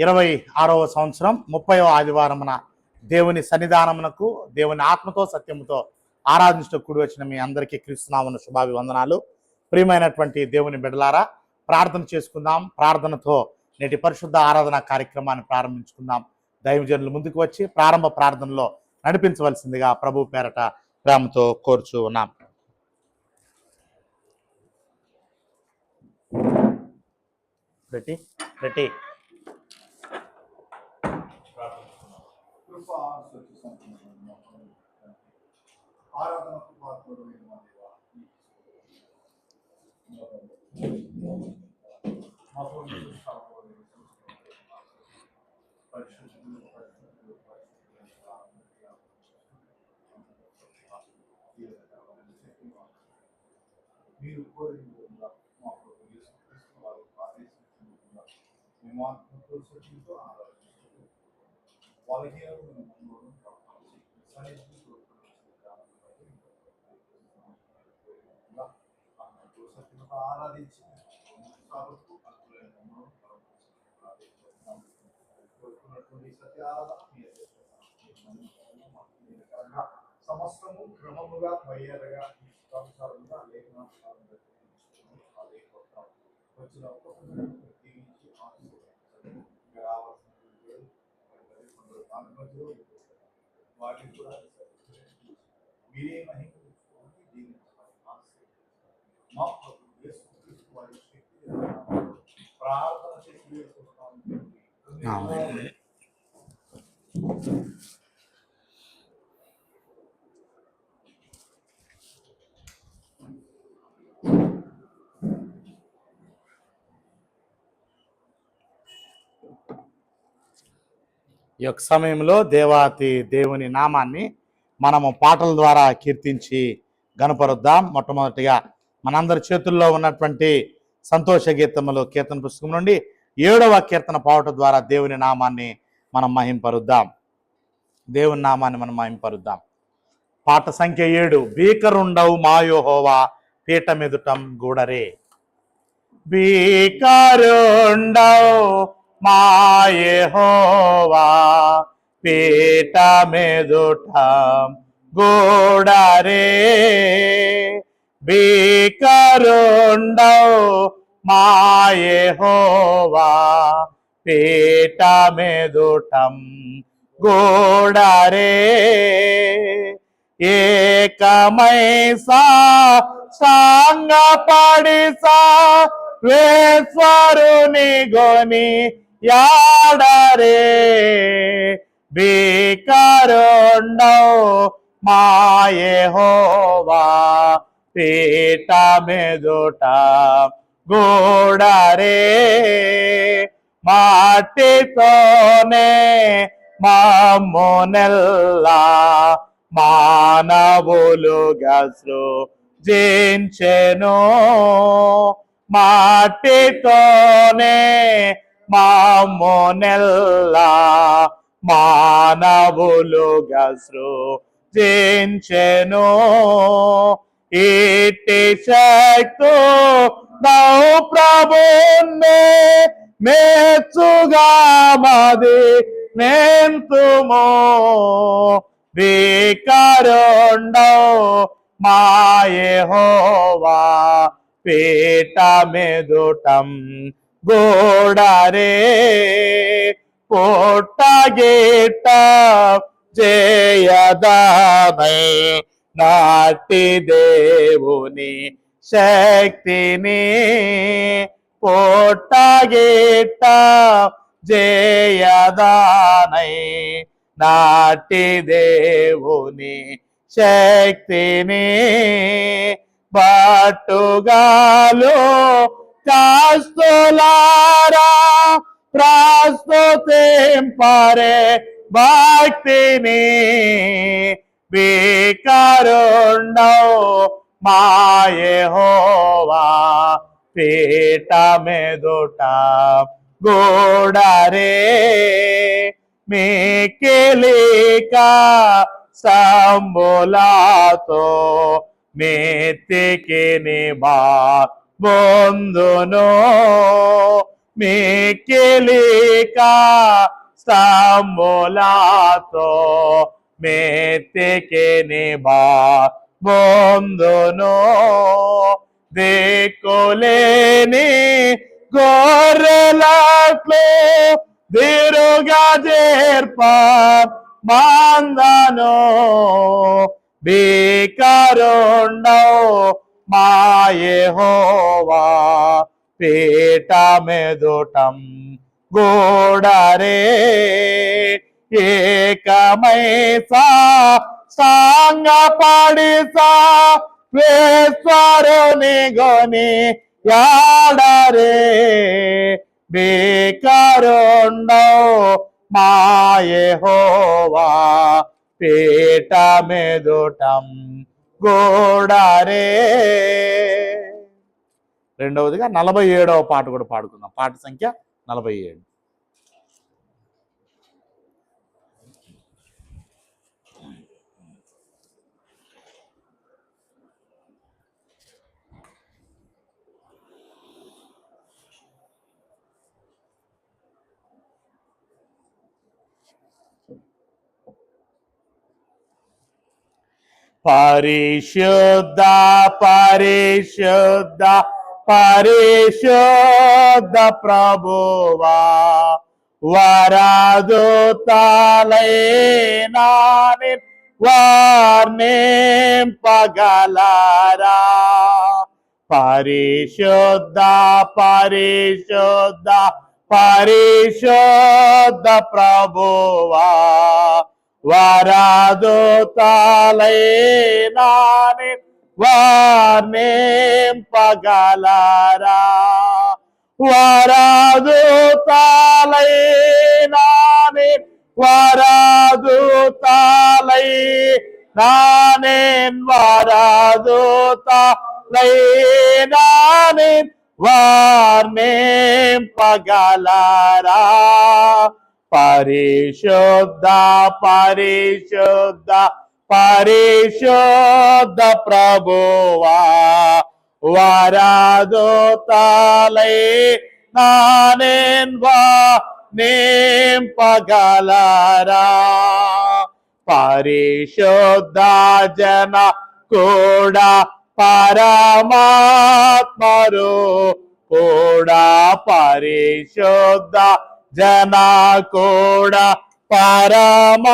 26వ సంవత్సరం 30వ ఆదివారమున దేవుని సన్నిధానమునకు దేవుని ఆత్మతో సత్యముతో ఆరాధించడం కూడి వచ్చిన మీ అందరికీ క్రీస్తునామమున శుభాభివందనాలు. ప్రియమైనటువంటి దేవుని బిడ్డలారా, ప్రార్థన చేసుకుందాం. ప్రార్థనతో నేటి పరిశుద్ధ ఆరాధన కార్యక్రమాన్ని ప్రారంభించుకుందాం. దైవజనులు ముందుకు వచ్చి ప్రారంభ ప్రార్థనలో నడిపించవలసిందిగా ప్రభు పేరట ప్రేమతో కోరుచూ ఉన్నాం. రెట్టి మీరు కోరిన వాళ్ళకి ఆరాధించి సత్య సమస్తము క్రమముగా మర్యాదగా సంసారంగా లేఖన వచ్చిన వాటిని కూడా మీరే మహిమ ప్రార్థన చేసి ఈ యొక్క సమయంలో దేవాతి దేవుని నామాన్ని మనము పాటల ద్వారా కీర్తించి గణపరుద్దాం. మొట్టమొదటిగా మనందరి చేతుల్లో ఉన్నటువంటి సంతోష గీతములు కీర్తన పుస్తకం నుండి 7వ కీర్తన పాట ద్వారా దేవుని నామాన్ని మనం మహింపరుద్దాం. దేవుని నామాన్ని మనం మహింపరుద్దాం. పాట సంఖ్య 7. భీకరుండవు మా యెహోవా పీట మెదుటం గూడరే. భీకరుండవు మా యెహోవా పీట మెదుటం గూడరే. భీకరుండవు మా యెహోవా పీట మెదుటం గూడరే. ఏకమై సాంగపడిసా వేశ్వరుని గొని యాడరే. భీకరుండవు మా యెహోవా పీట మెదుట గూడరే. మాటితోనే మమ్మునెల్లా మానవులుగా సృజించెను. మాటితోనే మమ్మునెల్లా మానవులుగా సృజించెను. ఇట్టి శక్తు నౌ ప్రభునే మెచ్చుగా మది నెంతుమో. భీకరుండవు మా యెహోవా పీట మెదుటం గూడరే. పుట్టగిట్ట జయదానై నాటి దేవుని శక్తిని. పుట్టగిట్ట జయదానై నాటి దేవుని శక్తిని. బట్టుగాలు కాస్తులారా ప్రస్తుతింపరే భక్తిని. భీకరుండవు మా యెహోవా పీట మెదుట గూడరే. మిక్కిలిక సంబులతో మెత్తికిని బొందును. మిక్కిలిక స్తములతో మెత్తికిని బొందును దిక్కులేని గొర్రెలకు దిరుగా చేర్ప మందను బీకరుండవు మా యెహోవా పీఠమెదుటం గూడరే ఏకమై సాంగపడి వేశ్వరుని గొని యాడరే బీకరుండవు మా యెహోవా పీఠమెదుటం గూడరే. రెండవదిగా 47వ పాట కూడా పాడుకుందాం. పాట సంఖ్య 47. పరిశుద్ధ పరిశుద్ధ పరిశుద్ధ ప్రభువా వరదూతలైనా వర్ణింపగలరా పరిశుద్ధ పరిశుద్ధ పరిశుద్ధ ప్రభువా వరదూతలైనా వర్ణింపగలరా వరదూతలైనా వరదూతలైనా వరదూతలైనా వర్ణింపగలరా పరిశుద్ధ పరిశుద్ధ పరిశుద్ధ ప్రభువా వరదూతలైనా వర్ణింపగలరా పరిశుద్ధ జన కూడా పరమాత్మరు కూడా పరిశుద్ధ జన కూడా పరమాత్మరు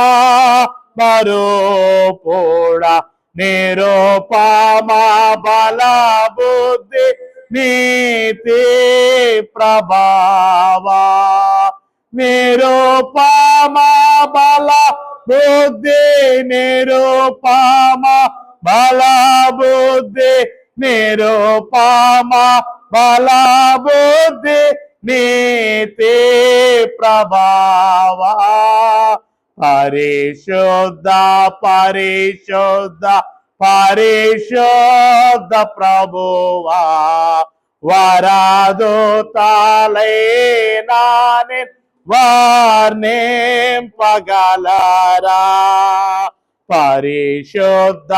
కూడా నిరుపమా బల బుద్ధి నీతి ప్రభావా నిరుపమా బల బుద్ధి నిరుపమా బల బుద్ధి నిరుపమా బల బుద్ధి నీతి ప్రభావా పరిశుద్ధ పరిశుద్ధ పరిశుద్ధ ప్రభువా వరదూతలైనా వర్ణింపగలరా పరిశుద్ధ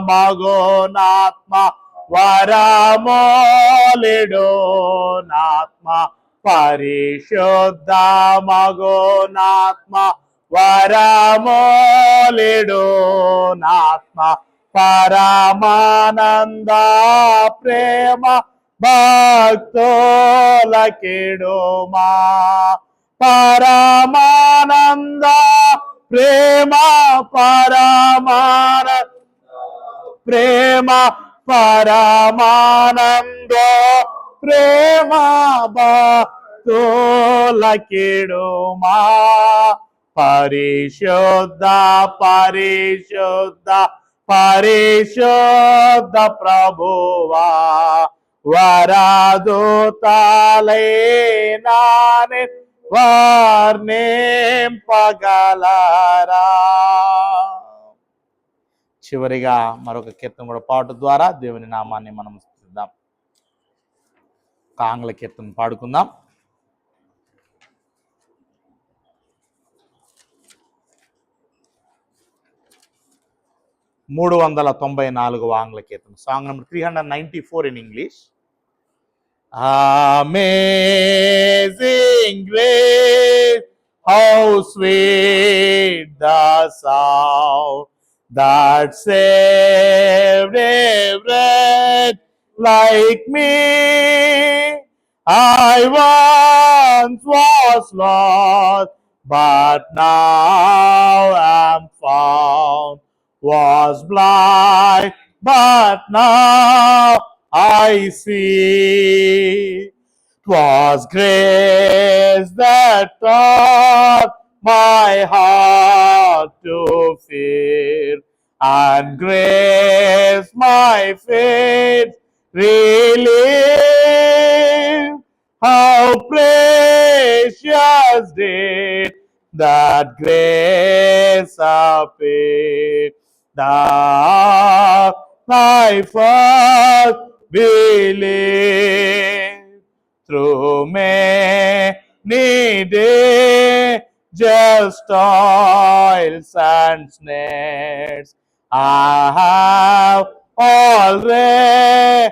మగునాత్మ వరమోలిడు నాత్మ పరిశుద్ధ మగునాత్మ వరమోలిడు నాత్మ పరమానంద ప్రేమ భక్తులకిడుమా పరమానంద ప్రేమ పరమానంద ప్రేమ పరమానంద ప్రేమ భక్తులకిడుమా పరిశుద్ధ పరిశుద్ధ పరిశుద్ధ ప్రభువా వరదూతలైనా వర్ణింపగలరా. చివరిగా మరొక కీర్తన కూడా పాట ద్వారా దేవుని నామాన్ని మనం స్తుతిద్దాం. ఒక ఆంగ్ల కీర్తన పాడుకుందాం. (394) ఆంగ్ల కీర్తన, song number 394 in English. Amazing grace, how sweet the sound that saved a wretch like me. I once was lost, but now am found. Was blind, but now I see. 'Twas grace that taught my heart to fear, and grace my faith relieved. How precious did that grace appear, thou thy first believed. Through many days, just toils and snares, I have already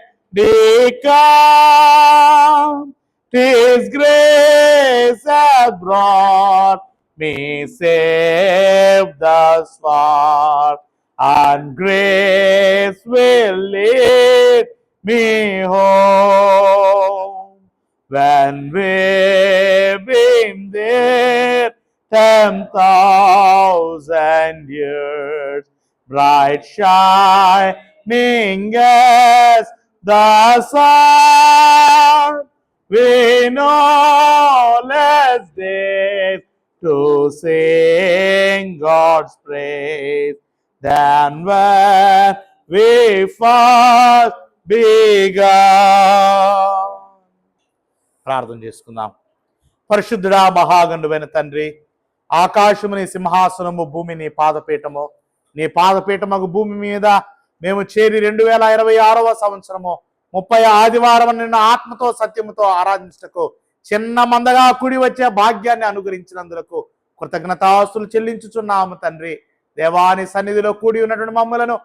come. 'Tis grace hath brought me safe thus far, and grace will lead me home. When we've been there 10,000 years, bright shining as the sun, we no less days to sing God's praise than when we first begun. ప్రార్థన చేసుకుందాం. పరిశుద్ధుడా, మహాగండువైన తండ్రి, ఆకాశము నీ సింహాసనము, భూమి నీ పాదపీఠము. నీ పాదపీఠముకు భూమి మీద మేము చేరి 2026వ సంవత్సరము 30 ఆదివారం నిన్ను ఆత్మతో సత్యముతో ఆరాధించటకు చిన్న మందగా కూడి వచ్చే భాగ్యాన్ని అనుగ్రహించినందుకు కృతజ్ఞతాస్తులు చెల్లించుచున్నాము తండ్రి. దేవాని సన్నిధిలో కూడి ఉన్నటువంటి మమ్మలను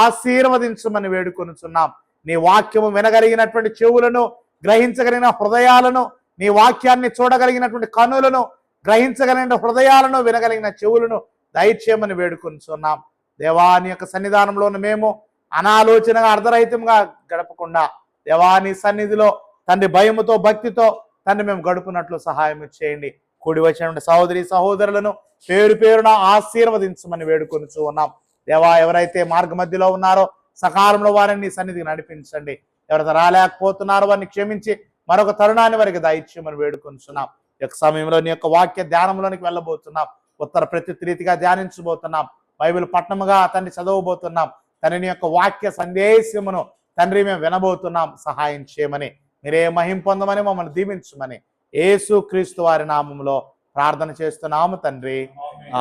ఆశీర్వదించమని వేడుకొనుచున్నాం. నీ వాక్యము వినగలిగినటువంటి చెవులను, గ్రహించగలిగిన హృదయాలను, నీ వాక్యాన్ని చూడగలిగినటువంటి కనులను, గ్రహించగలిగిన హృదయాలను, వినగలిగిన చెవులను దయచేయమని వేడుకొనుచున్నాం. దేవాని యొక్క సన్నిధానంలో మేము అనాలోచనగా అర్ధరహితంగా గడపకుండా దేవాని సన్నిధిలో తండ్రి భయముతో, భక్తితో తండ్రి మేము గడుపునట్లు సహాయం చేయండి. కూడి వచ్చినటువంటి సహోదరి సహోదరులను పేరు పేరున ఆశీర్వదించమని వేడుకొనుచు ఉన్నాం. దేవా, ఎవరైతే మార్గ మధ్యలో ఉన్నారో సకాలంలో వారిని నీ సన్నిధికి నడిపించండి. ఎవరైతే రాలేకపోతున్నారో వారిని క్షమించి మరొక తరుణాన్ని వారికి దయచేయమని వేడుకొనుచున్నాం. ఈ యొక్క సమయంలో నీ యొక్క వాక్య ధ్యానంలోనికి వెళ్ళబోతున్నాం. ఉత్తర ప్రత్యుత్త రీతిగా ధ్యానించబోతున్నాం. బైబిల్ పట్టణముగా తండ్రి చదవబోతున్నాం. తండ్రి యొక్క వాక్య సందేశమును తండ్రి మేము వినబోతున్నాం. సహాయం చేయమని, మీరే మహిం పొందమని, మమ్మల్ని దీవించమని యేసు క్రీస్తు వారి నామములో ప్రార్థన చేస్తున్నాము తండ్రి,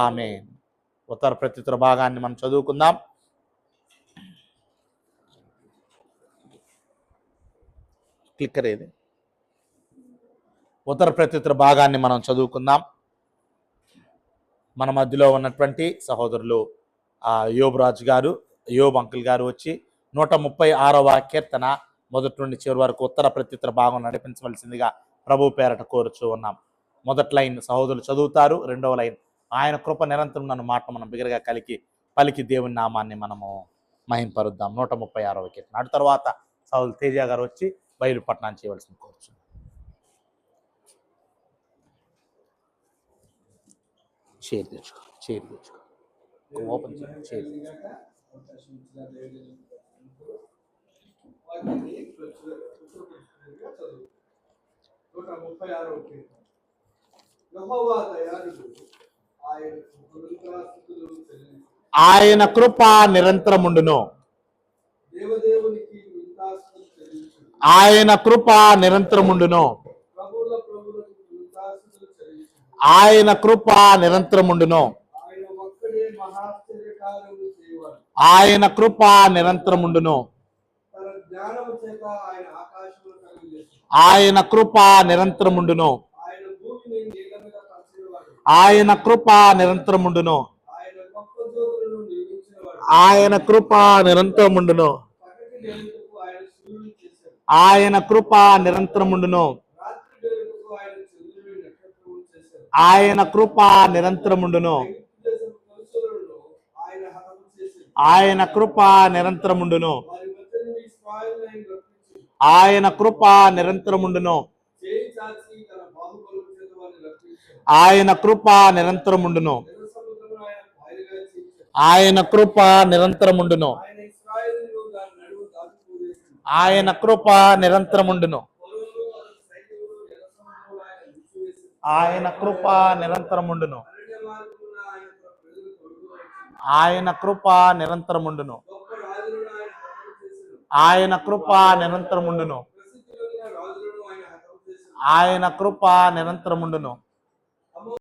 ఆమేన్. ఉత్తర ప్రత్యుత్తర భాగాన్ని మనం చదువుకుందాం. క్లిక్కర్ ఏది? ఉత్తర ప్రత్యుత్తర భాగాన్ని మనం చదువుకుందాం. మన మధ్యలో ఉన్నటువంటి సహోదరులు యోబు రాజు గారు, యోబు అంకుల్ గారు వచ్చి 136వ కీర్తన మొదటి నుండి చివరి వరకు ఉత్తర ప్రత్యుత్తర భాగం నడిపించవలసిందిగా ప్రభు పేరట కోరుచూ ఉన్నాం. మొదటి లైన్ సహోదరులు చదువుతారు. రెండవ లైన్ ఆయన కృప నిరంతరం నన్ను మాట మనం బిగరగా పలికి దేవుని నామాన్ని మనము మహింపరుద్దాం. 136వ కీర్తన. అటు తర్వాత సహోదరు తేజ గారు వచ్చి బయలు పట్టణాన్ని చేయవలసింది కోరుచున్నాం. చేరు తెచ్చుకో ఓపెన్ చేరు. ఆయన కృప నిరంతరముండును. ఆయన కృప నిరంతరముండును. ఆయన కృప నిరంతరముండును. ఆయన కృప నిరంతరముండును. ఆయన కృప నిరంతరముండును. ఆయన కృప నిరంతరముండును. ఆయన కృప నిరంతరముండును. ఆయన కృప నిరంతరముండును. రాత్రి వేళకు ఆయన చంద్రుని నక్షత్రము చేశారు. ఆయన కృప నిరంతరముండును. ఐగుప్తు దేశపు కలుషులను ఆయన హతము చేశారు. ఆయన కృప నిరంతరముండును. వారి మధ్య నుండి ఇశ్రాయేలును ఆయన రప్పించి ఆయన కృప నిరంతరముండును. చేయి చాచి తన బాహుబలము చేత వారిని రప్పించారు. ఆయన కృప నిరంతరముండును. ఎర్ర సముద్రమును ఆయన పాయలుగా చేయించారు. ఆయన కృప నిరంతరముండును. ఆయన ఇశ్రాయేలును దాని నడుము దాటుకోలేసింది. ఆయన కృప నిరంతరముండును. పొలంలో అతని సైన్యమును ఎర్ర సముద్రములో ఆయన విడిచివేసింది. ఆయన కృప నిరంతరముండును. అరణ్య మార్గమున ఆయన తన ప్రజలు తొలగించి ఆయన కృప నిరంతరముండును. గొప్ప రాజులను ఆయన హతము చేశారు. ఆయన కృప నిరంతరముండును. ప్రసిద్ధి కలిగిన రాజులను ఆయన హతము చేశారు. ఆయన కృప నిరంతరముండును.